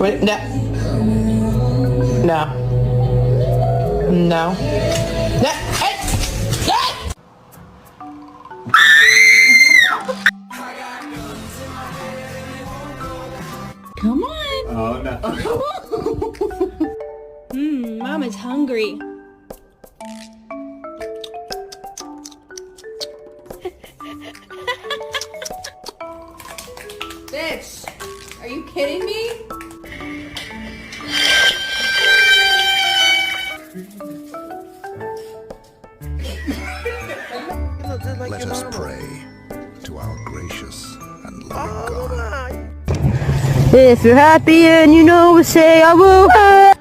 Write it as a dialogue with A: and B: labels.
A: Wait, no. No. No. No. Hey! Hey!
B: Come on.
C: Oh, no.
B: Mama's hungry.
D: Bitch, are you kidding me?
E: Let us pray to our gracious and loving God.
F: If you're happy and you know it, say I will.